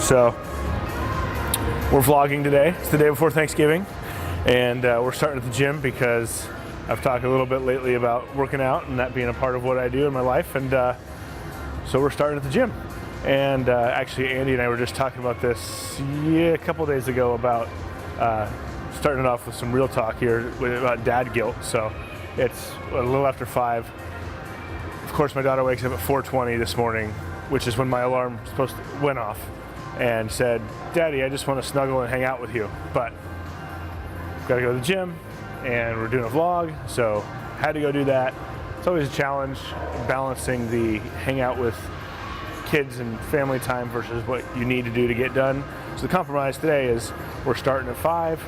So we're vlogging today. It's the day before Thanksgiving, and we're starting at the gym because I've talked a little bit lately about working out and that being a part of what I do in my life, and so we're starting at the gym. And actually, Andy and I were just talking about this a couple days ago about starting it off with some real talk here about dad guilt. So it's a little after 5. Of course, my daughter wakes up at 4:20 this morning, which is when my alarm went off, and said, "Daddy, I just want to snuggle and hang out with you, but I've got to go to the gym, and we're doing a vlog, so had to go do that." It's always a challenge balancing the hang out with kids and family time versus what you need to do to get done. So the compromise today is we're starting at 5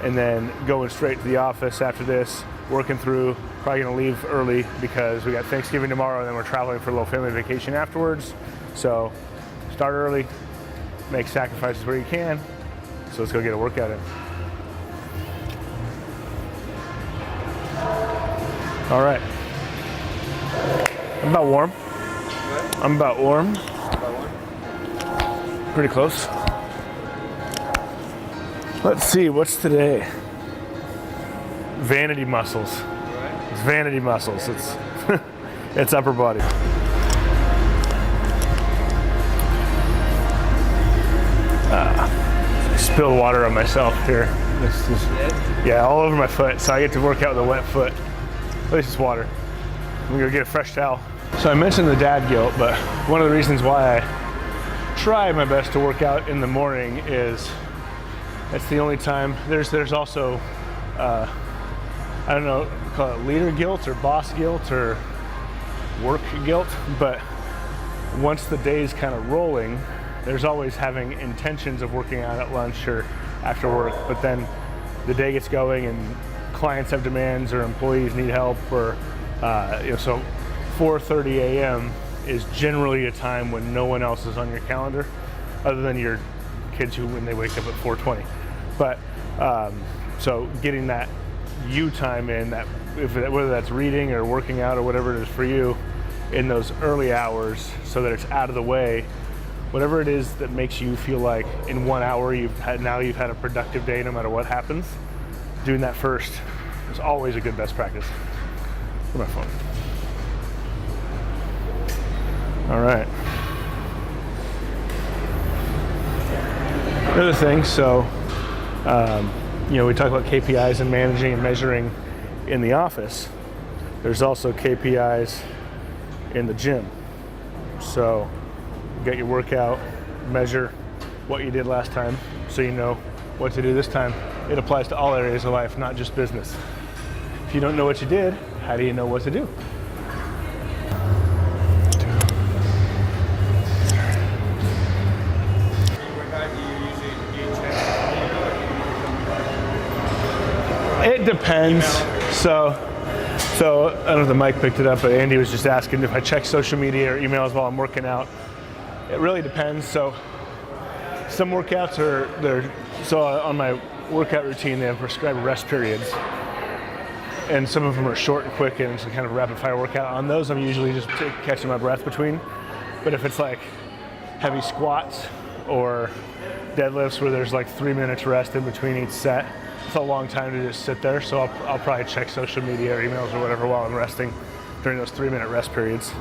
and then going straight to the office after this, working through, probably gonna leave early because we got Thanksgiving tomorrow and then we're traveling for a little family vacation afterwards. So start early, make sacrifices where you can. So let's go get a workout in. All right. I'm about warm. I'm about warm. Pretty close. Let's see, what's today? Vanity muscles. It's vanity muscles. It's it's upper body. I spilled water on myself here. Yeah, all over my foot. So I get to work out with a wet foot. At least it's water. I'm gonna go get a fresh towel. So I mentioned the dad guilt, but one of the reasons why I try my best to work out in the morning is that's the only time. There's also, I don't know, call it leader guilt or boss guilt or work guilt, but once the day's kind of rolling, there's always having intentions of working out at lunch or after work, but then the day gets going and clients have demands or employees need help, or so 4:30 a.m. is generally a time when no one else is on your calendar other than your kids who when they wake up at 4:20. But so getting that you time in, that whether that's reading or working out or whatever it is for you in those early hours so that it's out of the way, whatever it is that makes you feel like in 1 hour you've had a productive day no matter what happens, doing that first is always a good best practice. Where's my phone? All right. Another thing, so we talk about KPIs and managing and measuring in the office. There's also KPIs in the gym. So you get your workout, measure what you did last time so you know what to do this time. It applies to all areas of life, not just business. If you don't know what you did, how do you know what to do? It depends. So I don't know if the mic picked it up, but Andy was just asking if I check social media or emails while I'm working out. It really depends. So some workouts on my workout routine, they have prescribed rest periods. And some of them are short and quick and it's a kind of rapid fire workout. On those, I'm usually just catching my breath between. But if it's like heavy squats or deadlifts where there's like 3 minutes rest in between each set, it's a long time to just sit there. So I'll probably check social media or emails or whatever while I'm resting during those 3-minute rest periods.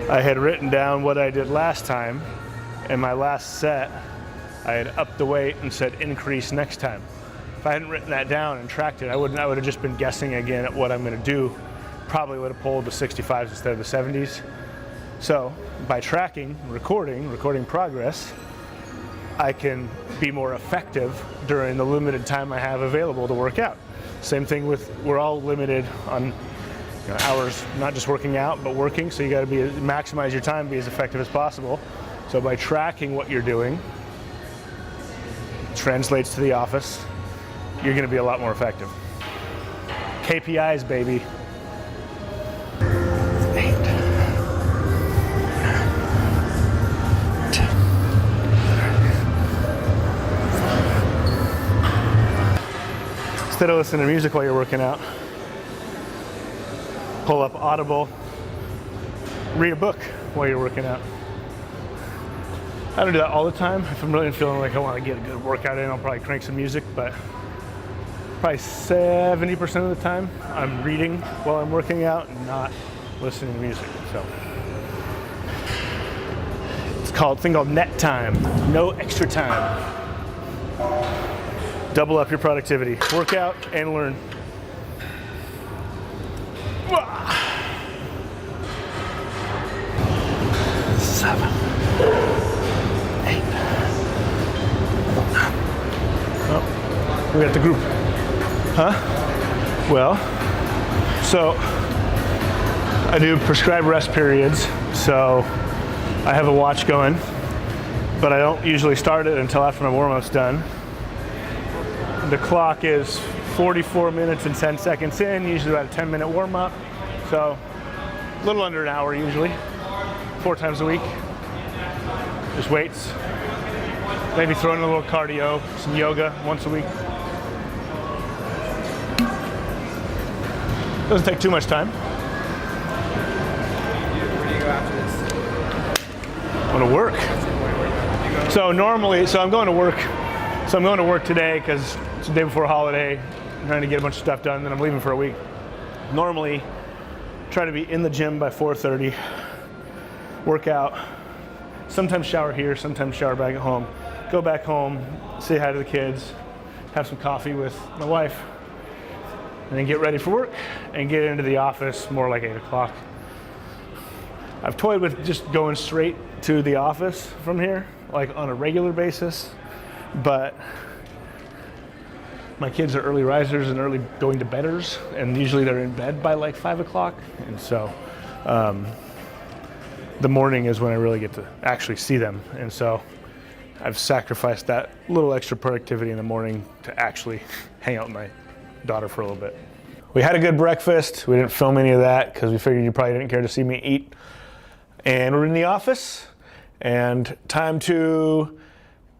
I had written down what I did last time, and my last set, I had upped the weight and said increase next time. If I hadn't written that down and tracked it, I would have just been guessing again at what I'm gonna do. Probably would have pulled the 65s instead of the 70s. So by tracking, recording progress, I can be more effective during the limited time I have available to work out. Same thing with, we're all limited on hours, not just working out, but working. So you got to maximize your time, be as effective as possible. So by tracking what you're doing, translates to the office, you're going to be a lot more effective. KPIs, baby. 8, 9, 10. Instead of listening to music while you're working out, pull up Audible, read a book while you're working out. I don't do that all the time. If I'm really feeling like I want to get a good workout in, I'll probably crank some music, but probably 70% of the time I'm reading while I'm working out and not listening to music. So it's a thing called net time, no extra time. Double up your productivity, work out and learn. 7, 8. Oh, we got the group. Huh? Well, so I do prescribed rest periods, so I have a watch going, but I don't usually start it until after my warm-up's done. The clock is 44 minutes and 10 seconds in, usually about a 10-minute warm-up, so a little under an hour usually, 4 times a week. Just weights, maybe throw in a little cardio, some yoga once a week. Doesn't take too much time. Where do you go after this? I'm gonna work. So I'm going to work. So I'm going to work today because it's the day before a holiday. I'm trying to get a bunch of stuff done, then I'm leaving for a week. Normally, try to be in the gym by 4:30, work out, sometimes shower here, sometimes shower back at home. Go back home, say hi to the kids, have some coffee with my wife, and then get ready for work and get into the office more like 8 o'clock. I've toyed with just going straight to the office from here, like on a regular basis, but my kids are early risers and early going to bedders, and usually they're in bed by like 5 o'clock, and so the morning is when I really get to actually see them, and so I've sacrificed that little extra productivity in the morning to actually hang out with my daughter for a little bit. We had a good breakfast. We didn't film any of that because we figured you probably didn't care to see me eat. And we're in the office, and time to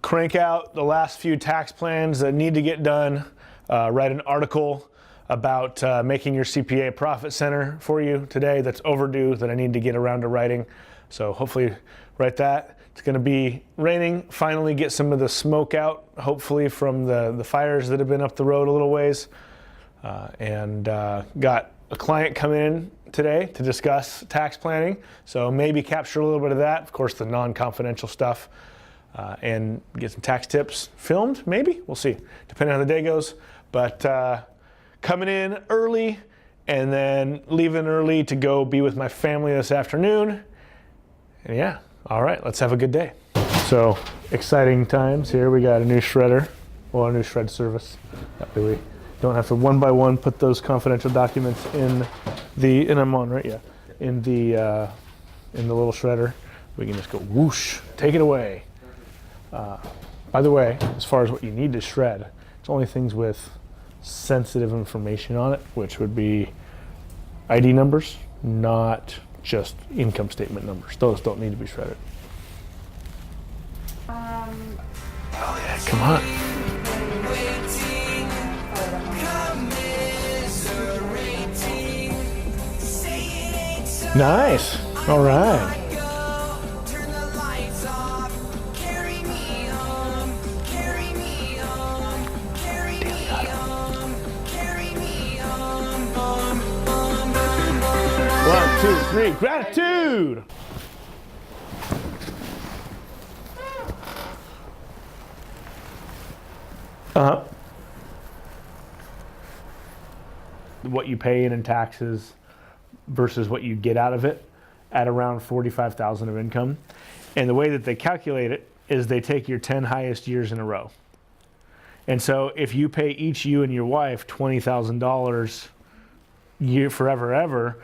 crank out the last few tax plans that need to get done, write an article about making your CPA a profit center for you today that's overdue that I need to get around to writing. So hopefully write that. It's gonna be raining, finally get some of the smoke out, hopefully from the fires that have been up the road a little ways. And got a client come in today to discuss tax planning. So maybe capture a little bit of that, of course the non-confidential stuff, and get some tax tips filmed, maybe, we'll see, depending on how the day goes. But coming in early and then leaving early to go be with my family this afternoon. And yeah, all right, let's have a good day. So exciting times here. We got a new shredder, well, a new shred service. That way we don't have to one by one put those confidential documents in the, and I'm on, right? Yeah. In the little shredder. We can just go whoosh, take it away. By the way, as far as what you need to shred, it's only things with sensitive information on it, which would be ID numbers, not just income statement numbers. Those don't need to be shredded. Oh yeah, come on. Nice. All right. One, two, three, gratitude. What you pay in taxes versus what you get out of it at around $45,000 of income. And the way that they calculate it is they take your 10 highest years in a row. And so if you pay each, you and your wife, $20,000 year forever ever,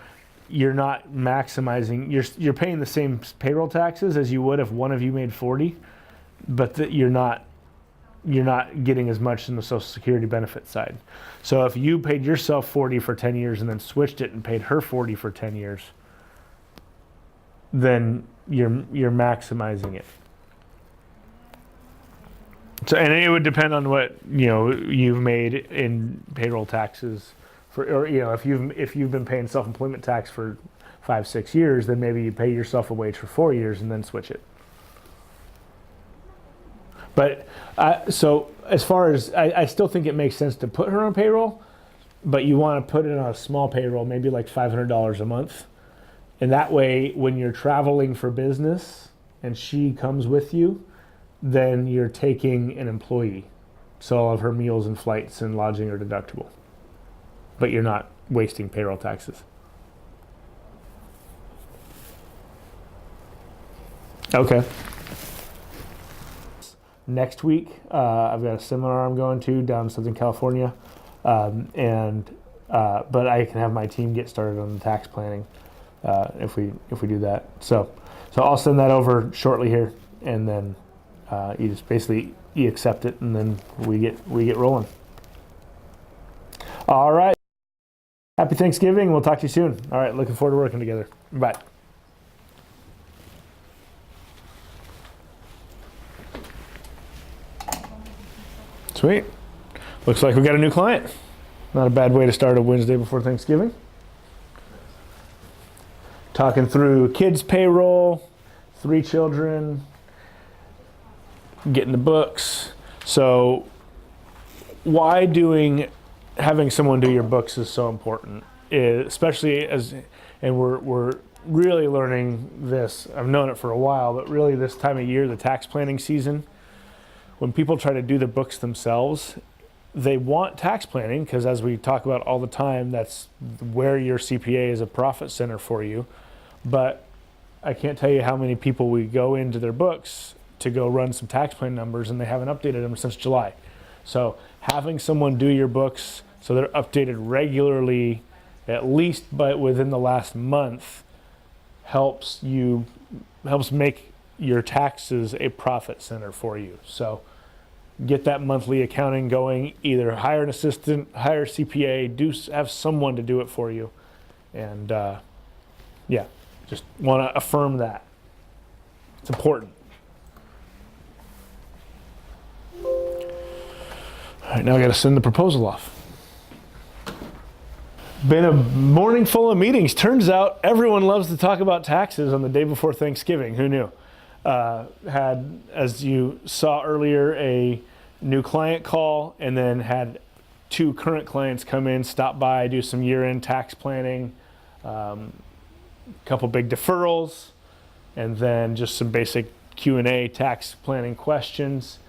you're not maximizing. You're paying the same payroll taxes as you would if one of you made 40, but you're not getting as much in the Social Security benefit side. So if you paid yourself 40 for 10 years and then switched it and paid her 40 for 10 years, then you're maximizing it. So, and it would depend on what you've made in payroll taxes or if you've been paying self-employment tax for 5-6 years, then maybe you pay yourself a wage for 4 years and then switch it. But so as far as I still think it makes sense to put her on payroll, but you want to put it on a small payroll, maybe like $500 a month, and that way when you're traveling for business and she comes with you, then you're taking an employee. So all of her meals and flights and lodging are deductible. But you're not wasting payroll taxes. Okay. Next week, I've got a seminar I'm going to down in Southern California. But I can have my team get started on the tax planning if we do that. So I'll send that over shortly here, and then you just basically accept it, and then we get rolling. All right. Happy Thanksgiving. We'll talk to you soon. All right. Looking forward to working together. Bye. Sweet. Looks like we got a new client. Not a bad way to start a Wednesday before Thanksgiving. Talking through kids' payroll, 3 children, getting the books. So why having someone do your books is so important, especially and we're really learning this. I've known it for a while, but really this time of year, the tax planning season, when people try to do the books themselves, they want tax planning because, as we talk about all the time, that's where your CPA is a profit center for you. But I can't tell you how many people we go into their books to go run some tax plan numbers and they haven't updated them since July. So having someone do your books so they're updated regularly, at least but within the last month, helps make your taxes a profit center for you. So get that monthly accounting going. Either hire an assistant, hire a CPA, have someone to do it for you. And just want to affirm that. It's important. All right, now I got to send the proposal off. Been a morning full of meetings. Turns out everyone loves to talk about taxes on the day before Thanksgiving. Who knew? Had, as you saw earlier, a new client call, and then had 2 current clients come in, stop by, do some year-end tax planning, couple big deferrals, and then just some basic Q&A tax planning questions.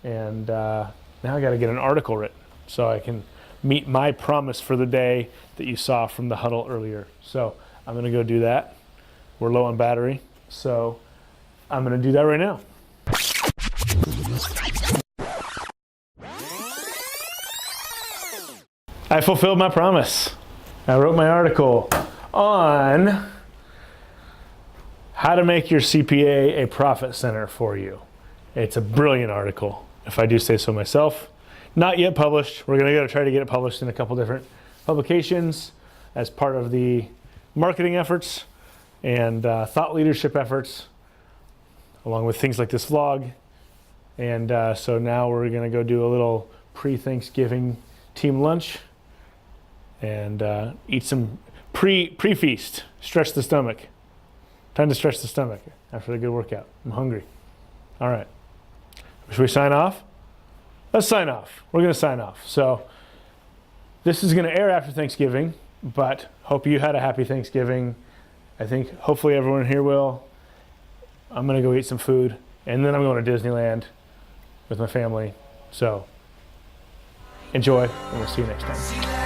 And now I got to get an article written so I can meet my promise for the day that you saw from the huddle earlier. So I'm going to go do that. We're low on battery, so I'm going to do that right now. I fulfilled my promise. I wrote my article on how to make your CPA a profit center for you. It's a brilliant article, if I do say so myself. Not yet published. We're going to try to get it published in a couple different publications as part of the marketing efforts and thought leadership efforts, along with things like this vlog. And so now we're going to go do a little pre-Thanksgiving team lunch and eat some pre-feast. Stretch the stomach. Time to stretch the stomach after a good workout. I'm hungry. All right. Should we sign off? Let's sign off. We're going to sign off. So this is going to air after Thanksgiving, but hope you had a happy Thanksgiving. I think hopefully everyone here will. I'm going to go eat some food, and then I'm going to Disneyland with my family. So enjoy, and we'll see you next time.